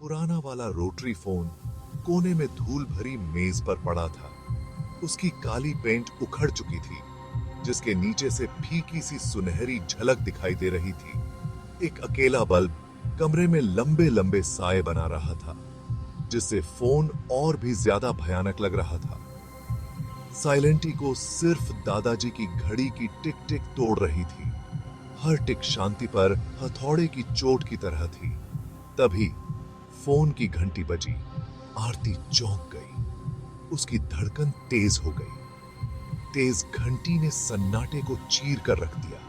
पुराना वाला rotary phone कोने में धूल भरी मेज पर पड़ा था। उसकी काली पेंट उखड़ चुकी थी, जिसके नीचे से फीकी सी सुनहरी झलक दिखाई दे रही थी। एक अकेला बल्ब कमरे में लंबे लंबे साए बना रहा था, जिससे फोन और भी ज्यादा भयानक लग रहा था। साइलेंटी को सिर्फ दादाजी की घड़ी की टिक टिक तोड़ रही थी। हर टिक शांति पर हथौड़े की चोट की तरह थी। तभी फोन की घंटी बजी। आरती चौंक गई। उसकी धड़कन तेज हो गई। तेज घंटी ने सन्नाटे को चीर कर रख दिया।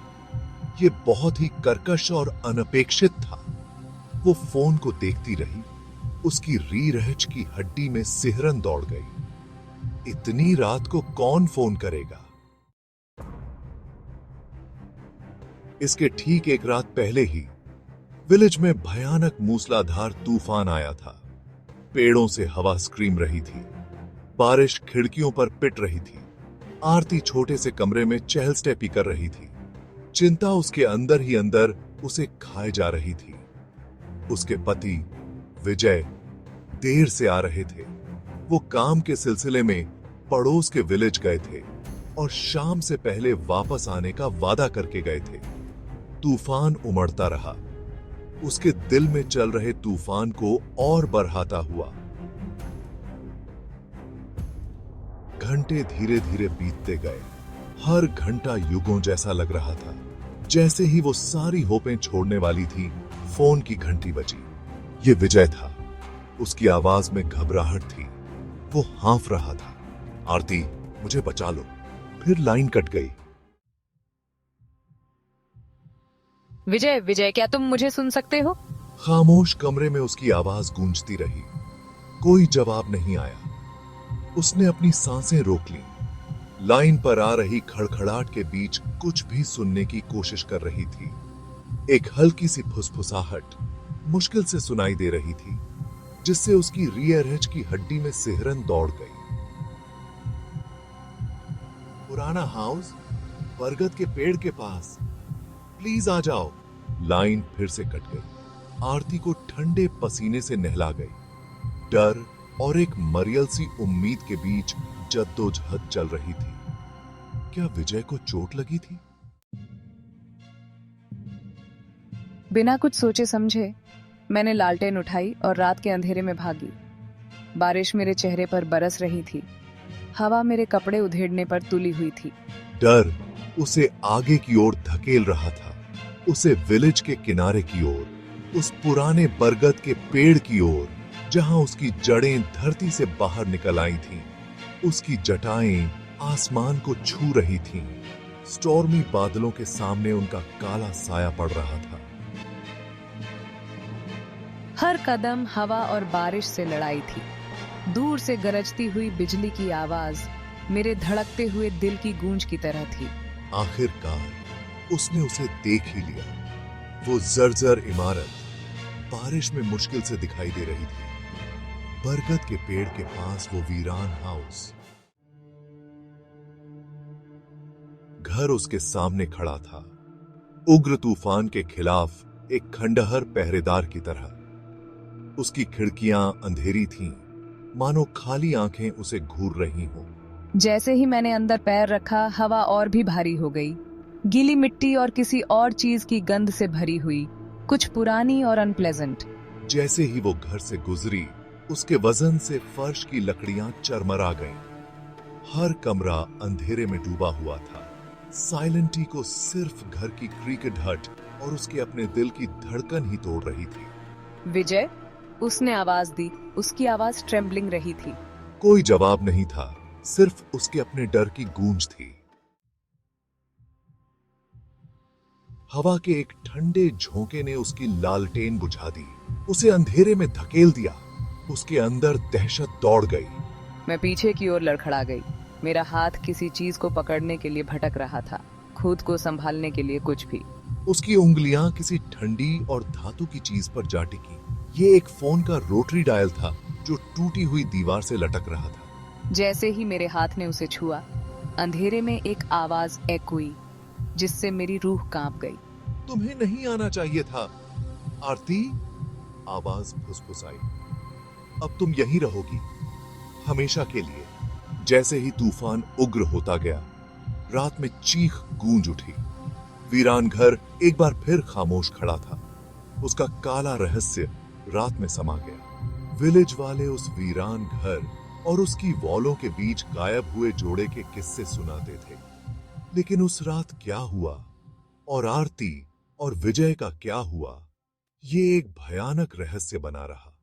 यह बहुत ही कर्कश और अनपेक्षित था। वो फोन को देखती रही। उसकी रीढ़ की हड्डी में सिहरन दौड़ गई। इतनी रात को कौन फोन करेगा? इसके ठीक एक रात पहले ही विलेज में भयानक मूसलाधार तूफान आया था। पेड़ों से हवा स्क्रीम रही थी। बारिश खिड़कियों पर पिट रही थी। आरती छोटे से कमरे में चहल स्टेपी कर रही थी। चिंता उसके अंदर ही अंदर उसे खाए जा रही थी। उसके पति विजय देर से आ रहे थे। वो काम के सिलसिले में पड़ोस के विलेज गए थे और शाम से पहले वापस आने का वादा करके गए थे। तूफान उमड़ता रहा। उसके दिल में चल रहे तूफान को और बढ़ाता हुआ। घंटे धीरे धीरे बीतते गए। हर घंटा युगों जैसा लग रहा था। जैसे ही वो सारी होपें छोड़ने वाली थी, फोन की घंटी बजी। ये विजय था। उसकी आवाज में घबराहट थी। वो हाँफ रहा था, आरती, मुझे बचा लो। फिर लाइन कट गई। विजय, विजय, क्या तुम मुझे सुन सकते हो? खामोश कमरे में उसकी आवाज गूंजती रही। कोई जवाब नहीं आया। उसने अपनी सांसें रोक ली। लाइन पर आ रही खड़खड़ाहट के बीच कुछ भी सुनने की कोशिश कर रही थी। एक हल्की सी फुसफुसाहट मुश्किल से सुनाई दे रही थी, जिससे उसकी रीढ़ की हड्डी में सिहरन दौड़ गई। पुराना हाउस, बरगद के पेड़ के पास, प्लीज आ जाओ। लाइन फिर से कट गई। आरती को ठंडे पसीने से नहला गई। डर और एक मरियल सी उम्मीद के बीच जद्दोजहद चल रही थी। क्या विजय को चोट लगी थी? बिना कुछ सोचे समझे मैंने लालटेन उठाई और रात के अंधेरे में भागी। बारिश मेरे चेहरे पर बरस रही थी। हवा मेरे कपड़े उधेड़ने पर तुली हुई थी। डर उसे आगे की ओर धकेल रहा था। उसे विलेज के किनारे की ओर, उस पुराने बरगद के पेड़ की ओर, जहां उसकी जड़ें धरती से बाहर निकल आई थीं। उसकी जटाएं आसमान को छू रही थीं। स्टॉर्मी बादलों के सामने उनका काला साया पड़ रहा था। हर कदम हवा और बारिश से लड़ाई थी। दूर से गरजती हुई बिजली की आवाज मेरे धड़कते हुए दिल की गूंज की तरह थी। आखिरकार उसने उसे देख ही लिया। वो जर्जर इमारत बारिश में मुश्किल से दिखाई दे रही थी। बरगद के पेड़ के पास वो वीरान हाउस। घर उसके सामने खड़ा था, उग्र तूफान के खिलाफ एक खंडहर पहरेदार की तरह। उसकी खिड़कियां अंधेरी थीं, मानो खाली आंखें उसे घूर रही हों। जैसे ही मैंने अंदर पैर रखा, हवा और भी भारी हो गई। गीली मिट्टी और किसी और चीज की गंध से भरी हुई, कुछ पुरानी और अनप्लेजेंट। जैसे ही वो घर से गुजरी, उसके वजन से फर्श की लकड़ियां चरमरा गईं। हर कमरा अंधेरे में डूबा हुआ था। साइलेंटी को सिर्फ घर की क्रीकट और उसके अपने दिल की धड़कन ही तोड़ रही थी। विजय, उसने आवाज दी। उसकी आवाज ट्रेम्बलिंग रही थी। कोई जवाब नहीं था, सिर्फ उसके अपने डर की गूंज थी। हवा के एक ठंडे झोंके ने उसकी लालटेन बुझा दी। उसे अंधेरे में धकेल दिया। उसके अंदर दहशत दौड़ गई। मैं पीछे की ओर लड़खड़ा गई। मेरा हाथ किसी चीज को पकड़ने के लिए भटक रहा था, खुद को संभालने के लिए कुछ भी। उसकी उंगलियां किसी ठंडी और धातु की चीज पर जा टिकी। ये एक फोन का रोटरी डायल था, जो टूटी हुई दीवार से लटक रहा था। जैसे ही मेरे हाथ ने उसे छुआ, अंधेरे में एक आवाज एको हुई, जिससे मेरी रूह कांप गई। तुम्हें नहीं आना चाहिए था, आरती। आवाज फुसफुसाई, अब तुम यहीं रहोगी हमेशा के लिए। जैसे ही तूफान उग्र होता गया, रात में चीख गूंज उठी। वीरान घर एक बार फिर खामोश खड़ा था। उसका काला रहस्य रात में समा गया। विलेज वाले उस वीरान घर और उसकी वॉलों के बीच गायब हुए जोड़े के किस्से सुनाते थे। लेकिन उस रात क्या हुआ और आरती और विजय का क्या हुआ, ये एक भयानक रहस्य बना रहा।